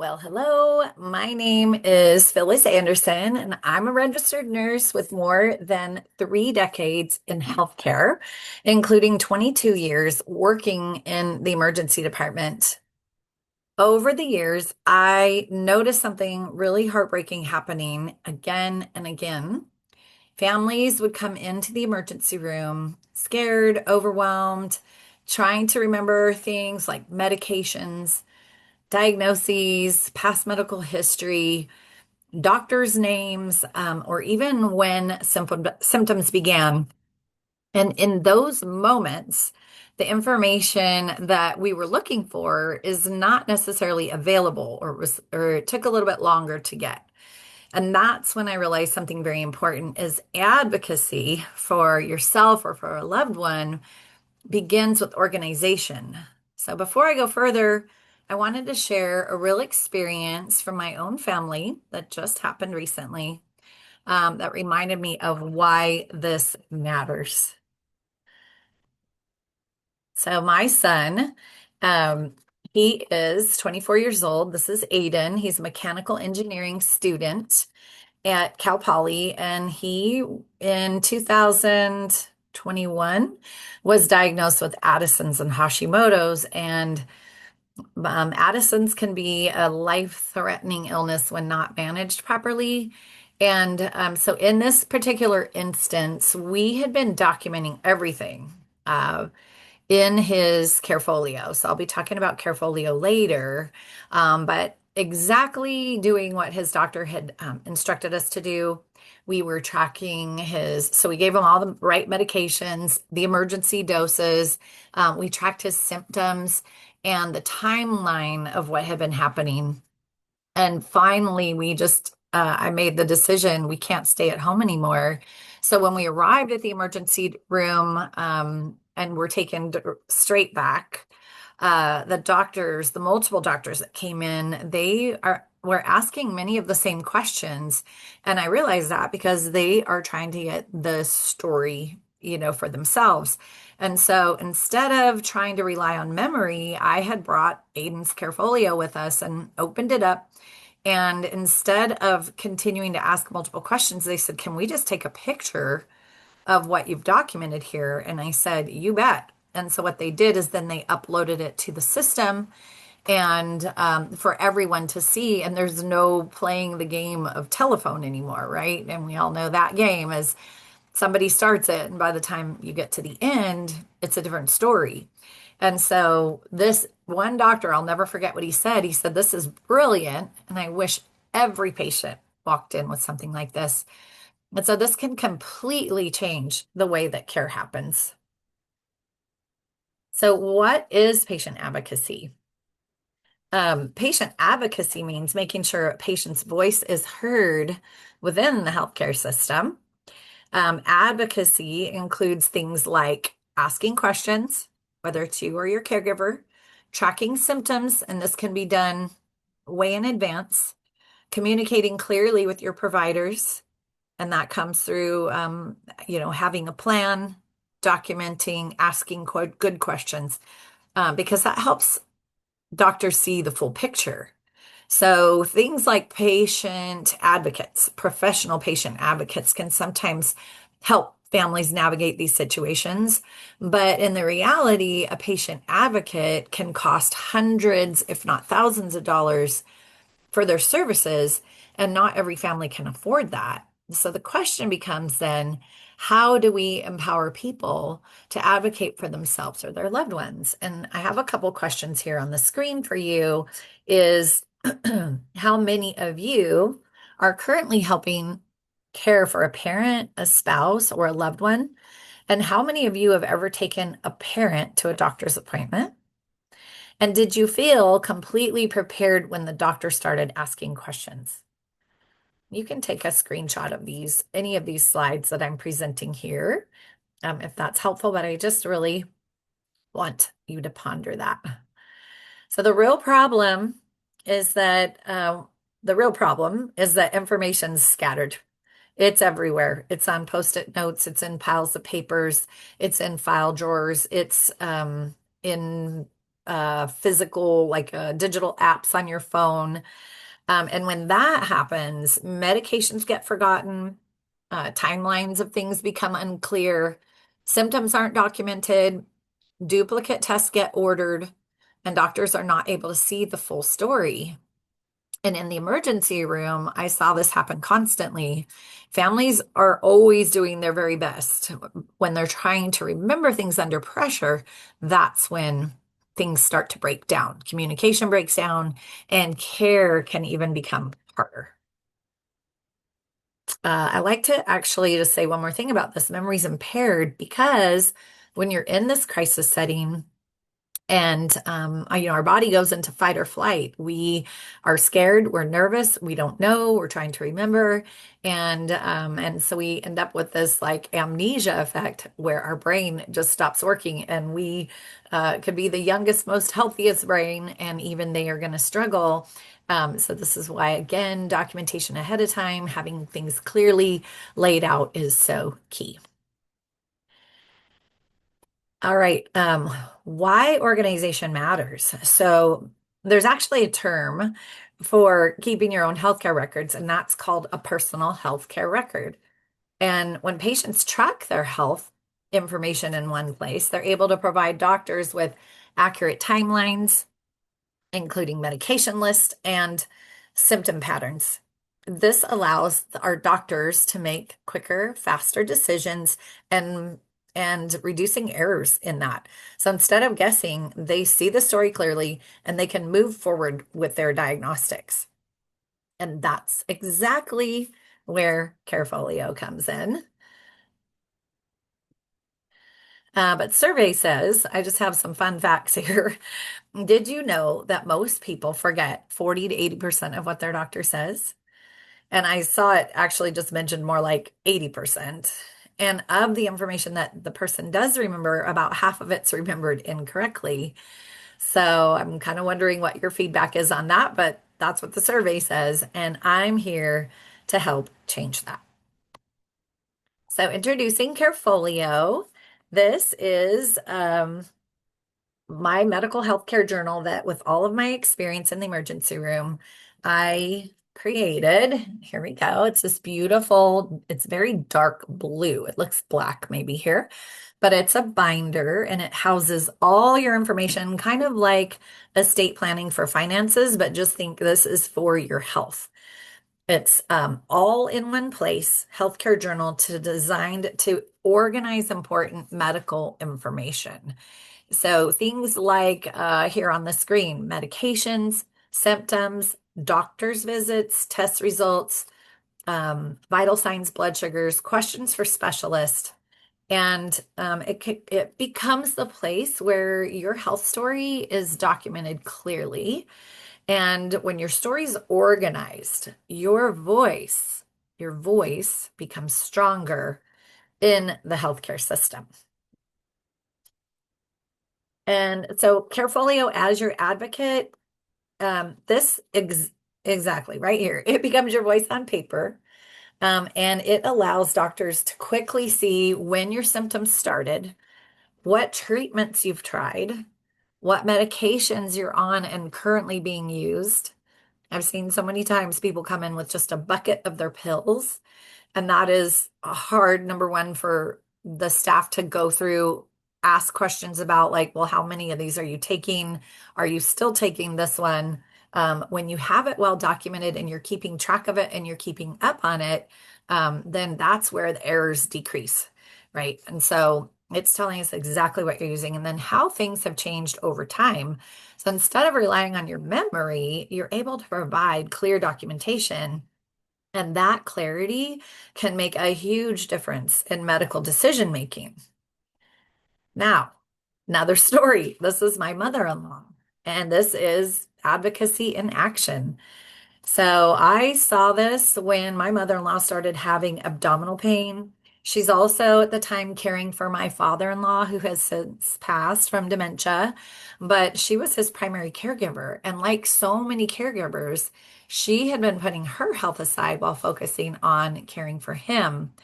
Well, hello. My name is Phyllis Anderson, and I'm a registered nurse with more than 3 decades in healthcare, including 22 years working in the emergency department. Over the years, I noticed something really heartbreaking happening again and again. Families would come into the emergency room scared, overwhelmed, trying to remember things like medications, diagnoses, past medical history, doctors' names, or even when symptoms began. And in those moments, the information that we were looking for is not necessarily available or it took a little bit longer to get. And that's when I realized something very important is advocacy for yourself or for a loved one begins with organization. So before I go further, I wanted to share a real experience from my own family that just happened recently that reminded me of why this matters. So my son, um, he is 24 years old. This is Aiden. He's a mechanical engineering student at Cal Poly, and he in 2021 was diagnosed with Addison's and Hashimoto's. And Addison's can be a life-threatening illness when not managed properly. And so, in this particular instance, we had been documenting everything in his Carefolio. So, I'll be talking about Carefolio later, but exactly doing what his doctor had instructed us to do. We were tracking so we gave him all the right medications, the emergency doses. We tracked his symptoms and the timeline of what had been happening. And finally, I made the decision we can't stay at home anymore. So when we arrived at the emergency room, and were taken straight back, the multiple doctors that came in, were asking many of the same questions. And I realized that because they are trying to get the story, for themselves. And so instead of trying to rely on memory, I had brought Aiden's Carefolio with us and opened it up. And instead of continuing to ask multiple questions, they said, "Can we just take a picture of what you've documented here?" And I said, "You bet." And so what they did is then they uploaded it to the system and for everyone to see. And there's no playing the game of telephone anymore, right? And we all know that game is somebody starts it, and by the time you get to the end, it's a different story. And so this one doctor, I'll never forget what he said. He said, "This is brilliant, and I wish every patient walked in with something like this." And so this can completely change the way that care happens. So what is patient advocacy? Patient advocacy means making sure a patient's voice is heard within the healthcare system. Advocacy includes things like asking questions, whether it's you or your caregiver, tracking symptoms, and this can be done way in advance, communicating clearly with your providers, and that comes through, having a plan, documenting, asking good questions, because that helps doctors see the full picture. So things like patient advocates, professional patient advocates can sometimes help families navigate these situations. But in the reality, a patient advocate can cost hundreds, if not thousands of dollars for their services, and not every family can afford that. So the question becomes then, how do we empower people to advocate for themselves or their loved ones? And I have a couple questions here on the screen for you is how many of you are currently helping care for a parent, a spouse, or a loved one? And how many of you have ever taken a parent to a doctor's appointment? And did you feel completely prepared when the doctor started asking questions? You can take a screenshot of any of these slides that I'm presenting here, if that's helpful, but I just really want you to ponder that. So the real problem is that information's scattered. It's everywhere. It's on post-it notes. It's in piles of papers. It's in file drawers. It's in physical, like digital apps on your phone. And when that happens, medications get forgotten, timelines of things become unclear, symptoms aren't documented, duplicate tests get ordered, and doctors are not able to see the full story. And in the emergency room, I saw this happen constantly. Families are always doing their very best. When they're trying to remember things under pressure, that's when things start to break down. Communication breaks down, and care can even become harder. I like to actually just say one more thing about this. Memory's impaired because when you're in this crisis setting, and our body goes into fight or flight. We are scared, we're nervous, we don't know, we're trying to remember, and so we end up with this like amnesia effect where our brain just stops working, and we could be the youngest, most healthiest brain, and even they are going to struggle. So this is why, again, documentation ahead of time, having things clearly laid out is so key. All right. Why organization matters. So there's actually a term for keeping your own healthcare records, and that's called a personal healthcare record. And when patients track their health information in one place, they're able to provide doctors with accurate timelines, including medication lists and symptom patterns. This allows our doctors to make quicker, faster decisions and reducing errors in that. So instead of guessing, they see the story clearly and they can move forward with their diagnostics. And that's exactly where Carefolio comes in. But survey says, I just have some fun facts here. Did you know that most people forget 40 to 80% of what their doctor says? And I saw it actually just mentioned more like 80%. And of the information that the person does remember, about half of it's remembered incorrectly. So I'm kind of wondering what your feedback is on that, but that's what the survey says. And I'm here to help change that. So introducing Carefolio. This is my medical healthcare journal that, with all of my experience in the emergency room, I created. Here we go. It's this beautiful, it's very dark blue. It looks black maybe here, but it's a binder and it houses all your information, kind of like estate planning for finances, but just think this is for your health. It's all in one place, healthcare journal designed to organize important medical information. So things like here on the screen, medications, symptoms, doctor's visits, test results, vital signs, blood sugars, questions for specialists. And it becomes the place where your health story is documented clearly. And when your story's organized, your voice becomes stronger in the healthcare system. And so Carefolio as your advocate, this exactly right here, it becomes your voice on paper. And it allows doctors to quickly see when your symptoms started, what treatments you've tried, what medications you're on and currently being used. I've seen so many times people come in with just a bucket of their pills, and that is a hard, number one, for the staff to go through, ask questions about, like, well, how many of these are you taking? Are you still taking this one? When you have it well documented and you're keeping track of it and you're keeping up on it, then that's where the errors decrease, right? And so it's telling us exactly what you're using and then how things have changed over time. So instead of relying on your memory, you're able to provide clear documentation, and that clarity can make a huge difference in medical decision making. Now, another story. This is my mother-in-law, and this is advocacy in action. So I saw this when my mother-in-law started having abdominal pain. She's also at the time caring for my father-in-law, who has since passed from dementia, but she was his primary caregiver. And like so many caregivers, she had been putting her health aside while focusing on caring for him.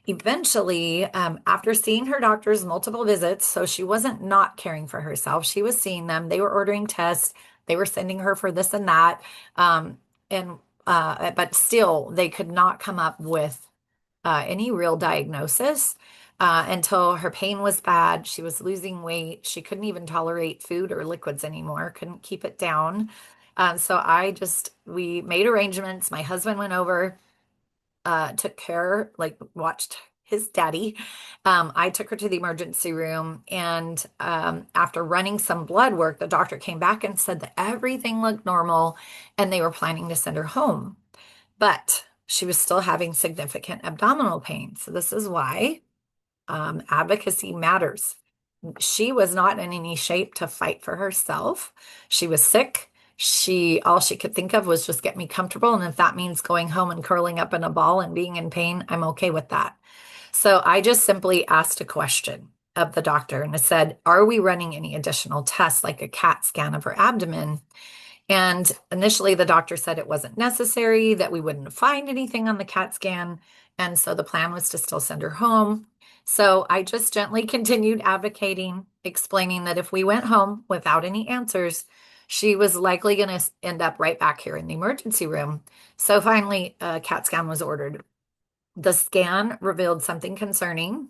eventually, after seeing her doctors multiple visits, so she wasn't not caring for herself, she was seeing them. They were ordering tests, they were sending her for this and that. And but still, they could not come up with any real diagnosis until her pain was bad. She was losing weight. She couldn't even tolerate food or liquids anymore, couldn't keep it down. We made arrangements. My husband went over, took care, like watched his daddy. I took her to the emergency room, and after running some blood work, the doctor came back and said that everything looked normal and they were planning to send her home. But she was still having significant abdominal pain. So this is why advocacy matters. She was not in any shape to fight for herself. She was sick. All she could think of was just get me comfortable. And if that means going home and curling up in a ball and being in pain, I'm okay with that. So I just simply asked a question of the doctor and I said, are we running any additional tests like a CAT scan of her abdomen? And initially, the doctor said it wasn't necessary, that we wouldn't find anything on the CAT scan. And so the plan was to still send her home. So I just gently continued advocating, explaining that if we went home without any answers, she was likely going to end up right back here in the emergency room. So finally, a CAT scan was ordered. The scan revealed something concerning.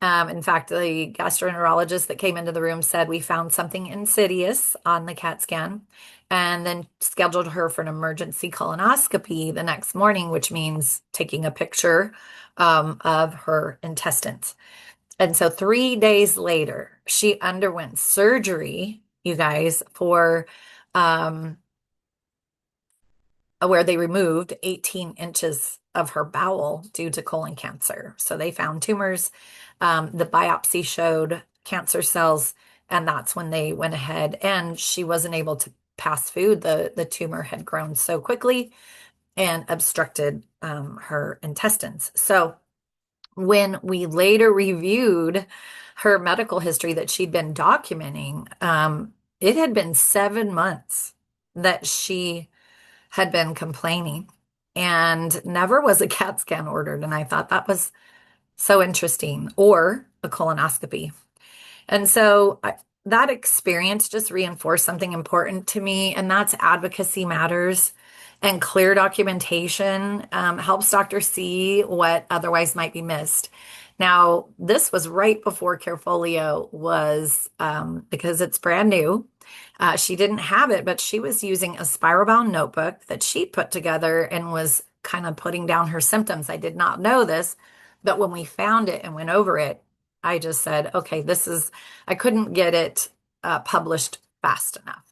In fact, the gastroenterologist that came into the room said we found something insidious on the CAT scan and then scheduled her for an emergency colonoscopy the next morning, which means taking a picture of her intestines. And so 3 days later, she underwent surgery, you guys, for um, where they removed 18 inches of her bowel due to colon cancer. So they found tumors. The biopsy showed cancer cells, and that's when they went ahead and she wasn't able to pass food. The tumor had grown so quickly and obstructed her intestines. So when we later reviewed her medical history that she'd been documenting, it had been 7 months that she had been complaining and never was a CAT scan ordered. And I thought that was so interesting, or a colonoscopy. And so that experience just reinforced something important to me, and that's advocacy matters. And clear documentation helps doctors see what otherwise might be missed. Now, this was right before Carefolio was, because it's brand new. She didn't have it, but she was using a spiral bound notebook that she put together and was kind of putting down her symptoms. I did not know this, but when we found it and went over it, I just said, okay, I couldn't get it published fast enough.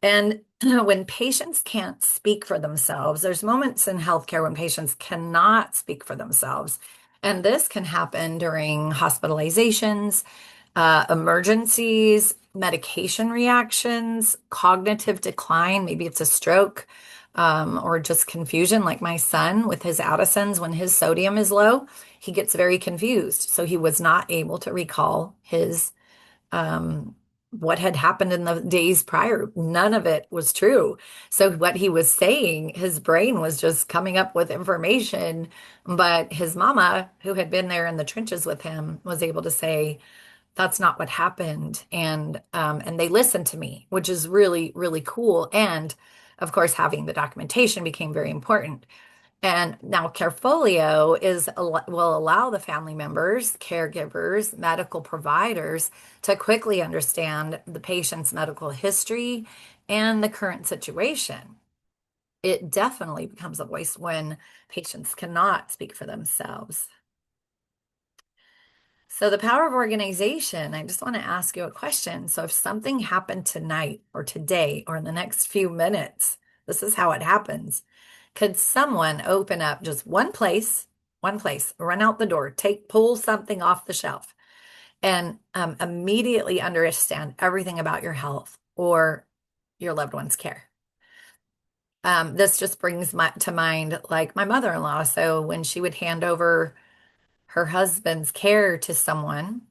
And when patients can't speak for themselves, there's moments in healthcare when patients cannot speak for themselves. And this can happen during hospitalizations, emergencies, medication reactions, cognitive decline. Maybe it's a stroke, or just confusion, like my son with his Addison's. When his sodium is low, he gets very confused. So he was not able to recall um, what had happened in the days prior. None of it was true. So what he was saying, his brain was just coming up with information, but his mama, who had been there in the trenches with him, was able to say, that's not what happened. And they listened to me, which is really, really cool. And of course, having the documentation became very important. And now Carefolio will allow the family members, caregivers, medical providers to quickly understand the patient's medical history and the current situation. It definitely becomes a voice when patients cannot speak for themselves. So the power of organization, I just want to ask you a question. So if something happened tonight or today or in the next few minutes, this is how it happens. Could someone open up just one place, run out the door, pull something off the shelf, and immediately understand everything about your health or your loved one's care? This just brings to mind like my mother-in-law. So when she would hand over her husband's care to someone,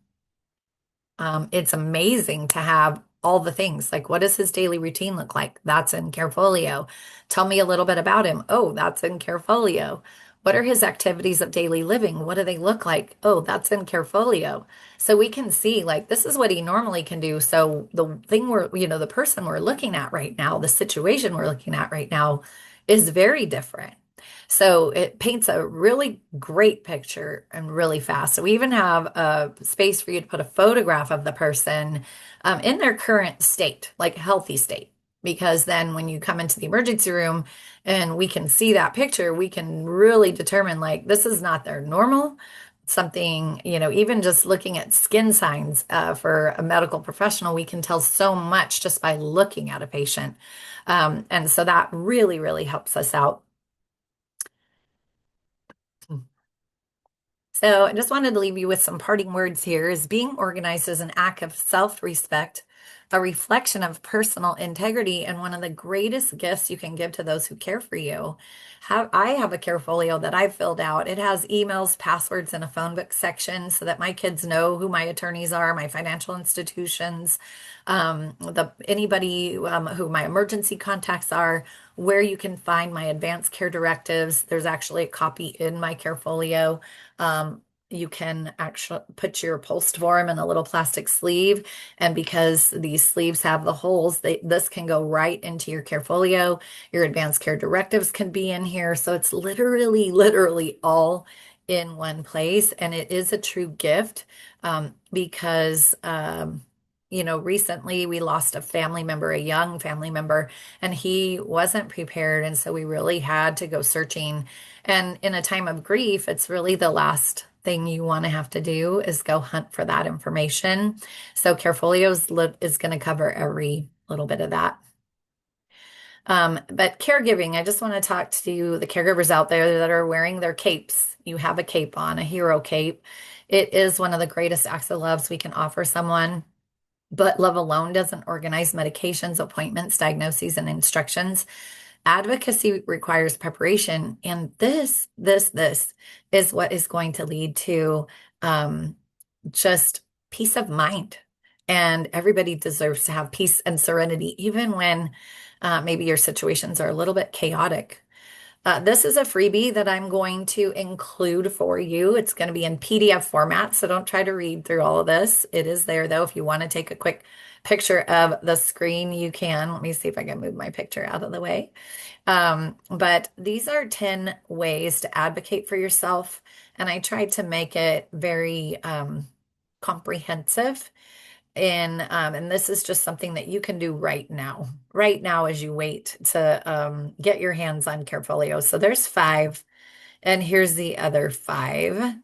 it's amazing to have all the things. Like, what does his daily routine look like? That's in Carefolio. Tell me a little bit about him. Oh, that's in Carefolio. What are his activities of daily living? What do they look like? Oh, that's in Carefolio. So we can see, like, this is what he normally can do. So the thing the person we're looking at right now, the situation we're looking at right now is very different. So it paints a really great picture and really fast. So we even have a space for you to put a photograph of the person in their current state, like healthy state. Because then when you come into the emergency room and we can see that picture, we can really determine like this is not their normal. Something, even just looking at skin signs for a medical professional, we can tell so much just by looking at a patient. And so that really, really helps us out. So I just wanted to leave you with some parting words here is being organized is an act of self-respect, a reflection of personal integrity, and one of the greatest gifts you can give to those who care for you. I have a Carefolio that I've filled out. It has emails, passwords, and a phone book section so that my kids know who my attorneys are, my financial institutions, anybody who my emergency contacts are, where you can find my advanced care directives. There's actually a copy in my Carefolio. You can actually put your post form in a little plastic sleeve. And because these sleeves have the holes, this can go right into your Carefolio. Your advanced care directives can be in here. So it's literally, literally all in one place. And it is a true gift because recently we lost a family member, a young family member, and he wasn't prepared. And so we really had to go searching. And in a time of grief, it's really the last thing you want to have to do is go hunt for that information. So Carefolio is going to cover every little bit of that. But caregiving, I just want to talk to the caregivers out there that are wearing their capes. You have a cape on, a hero cape. It is one of the greatest acts of love we can offer someone. But love alone doesn't organize medications, appointments, diagnoses, and instructions. Advocacy requires preparation, and this is what is going to lead to um, just peace of mind. And everybody deserves to have peace and serenity, even when maybe your situations are a little bit chaotic. This is a freebie that I'm going to include for you. It's going to be in PDF format, so don't try to read through all of this. It is there, though. If you want to take a quick picture of the screen, you can. Let me see if I can move my picture out of the way. But these are 10 ways to advocate for yourself, and I tried to make it very comprehensive. And this is just something that you can do right now as you wait to get your hands on Carefolio. So there's 5, and here's the other 5.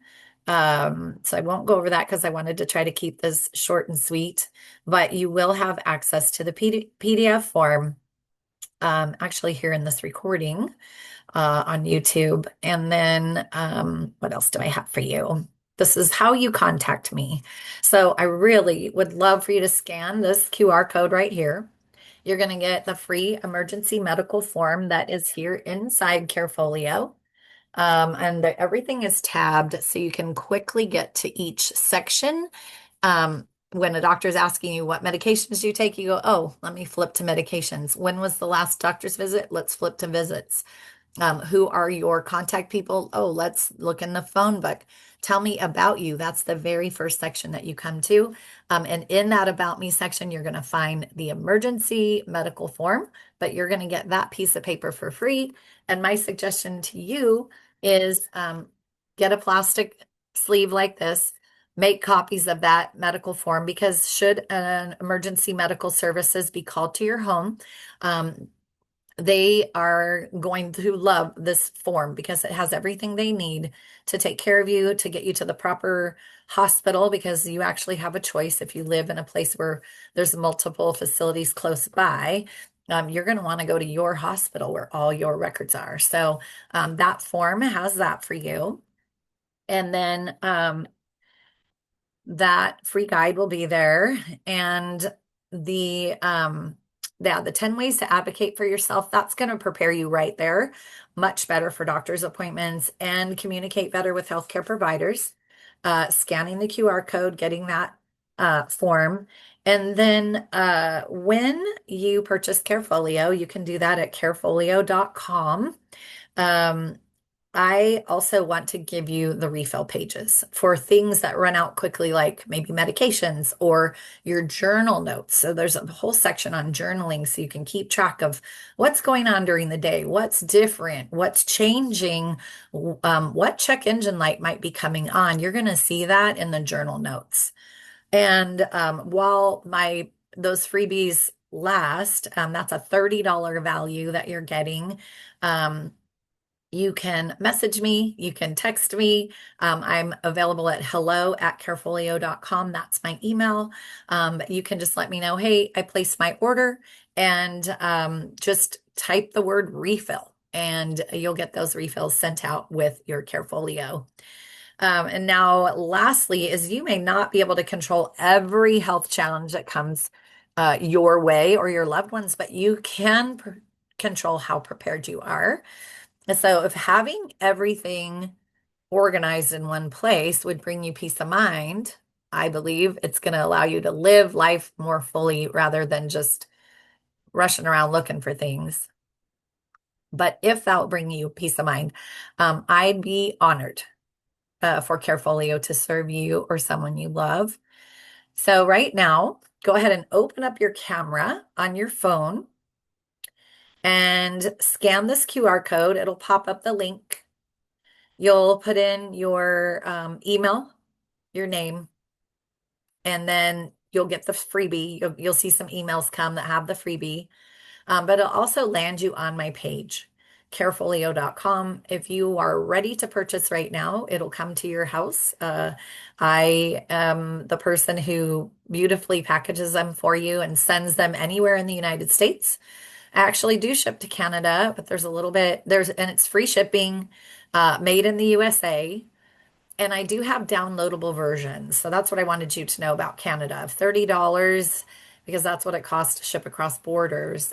So I won't go over that because I wanted to try to keep this short and sweet, but you will have access to the PDF form actually here in this recording on YouTube. And then what else do I have for you? This is how you contact me. So I really would love for you to scan this QR code right here. You're going to get the free emergency medical form that is here inside Carefolio. And everything is tabbed so you can quickly get to each section. When a doctor is asking you what medications do you take, you go, oh, let me flip to medications. When was the last doctor's visit? Let's flip to visits. Who are your contact people? Oh, let's look in the phone book. Tell me about you. That's the very first section that you come to. And in that About Me section, you're going to find the emergency medical form, but you're going to get that piece of paper for free. And my suggestion to you is get a plastic sleeve like this. Make copies of that medical form because should an emergency medical services be called to your home, they are going to love this form because it has everything they need to take care of you, to get you to the proper hospital, because you actually have a choice if you live in a place where there's multiple facilities close by. You're going to want to go to your hospital where all your records are. So that form has that for you. And then that free guide will be there. And the the 10 ways to advocate for yourself, that's going to prepare you right there much better for doctor's appointments and communicate better with healthcare providers. Scanning the QR code, getting that form. And then when you purchase Carefolio, you can do that at carefolio.com. Um, I also want to give you the refill pages for things that run out quickly, like maybe medications or your journal notes. So there's a whole section on journaling so you can keep track of what's going on during the day, what's different, what's changing, what check engine light might be coming on. You're going to see that in the journal notes. And while my those freebies last, that's a $30 value that you're getting. Um, you can message me, you can text me. I'm available at hello@carefolio.com. That's my email. You can just let me know, hey, I placed my order, and just type the word refill, and you'll get those refills sent out with your Carefolio. And now, lastly, is you may not be able to control every health challenge that comes your way or your loved ones, but you can control how prepared you are. And so, if having everything organized in one place would bring you peace of mind, I believe it's going to allow you to live life more fully rather than just rushing around looking for things. But if that will bring you peace of mind, I'd be honored for Carefolio to serve you or someone you love. So, right now, go ahead and open up your camera on your phone and scan this QR code. It'll pop up the link. You'll put in your email, your name, and then you'll get the freebie. You'll see some emails come that have the freebie, but it'll also land you on my page, carefolio.com. If you are ready to purchase right now, it'll come to your house. I am the person who beautifully packages them for you and sends them anywhere in the United States. I actually do ship to Canada, but there's a little bit, and it's free shipping, made in the USA. And I do have downloadable versions. So that's what I wanted you to know about Canada. $30, because that's what it costs to ship across borders,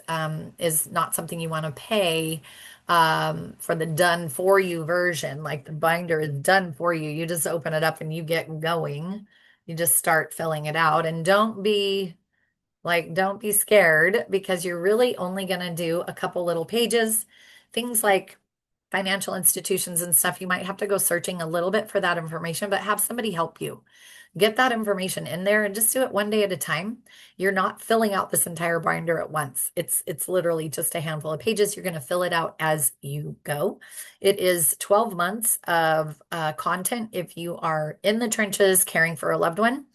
is not something you want to pay for the done for you version. Like the binder is done for you. You just open it up and you get going. You just start filling it out. And don't be scared, because you're really only going to do a couple little pages. Things like financial institutions and stuff, you might have to go searching a little bit for that information, but have somebody help you. Get that information in there and just do it one day at a time. You're not filling out this entire binder at once. It's literally just a handful of pages. You're going to fill it out as you go. It is 12 months of content if you are in the trenches caring for a loved one.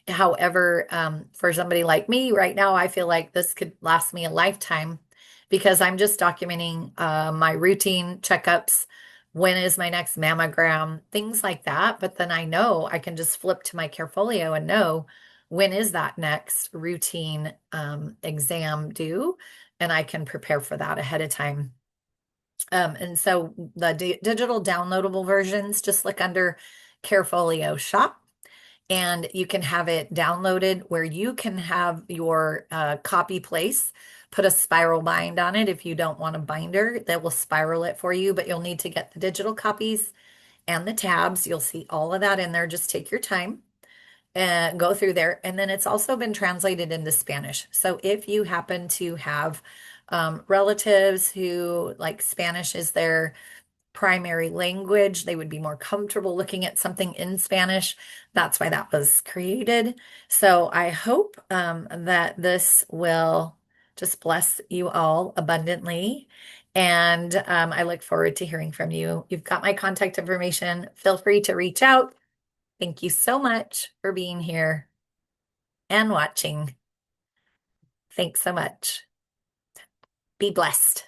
However, for somebody like me right now, I feel like this could last me a lifetime, because I'm just documenting my routine checkups. When is my next mammogram? Things like that. But then I know I can just flip to my Carefolio and know when is that next routine exam due, and I can prepare for that ahead of time. And so the digital downloadable versions, just look under Carefolio Shop, and you can have it downloaded where you can have your copy place, put a spiral bind on it. If you don't want a binder, that will spiral it for you, but you'll need to get the digital copies and the tabs. You'll see all of that in there. Just take your time and go through there. And then it's also been translated into Spanish. So if you happen to have relatives who like Spanish is their primary language, they would be more comfortable looking at something in Spanish. That's why that was created. So I hope that this will just bless you all abundantly. And I look forward to hearing from you. You've got my contact information. Feel free to reach out. Thank you so much for being here and watching. Thanks so much. Be blessed.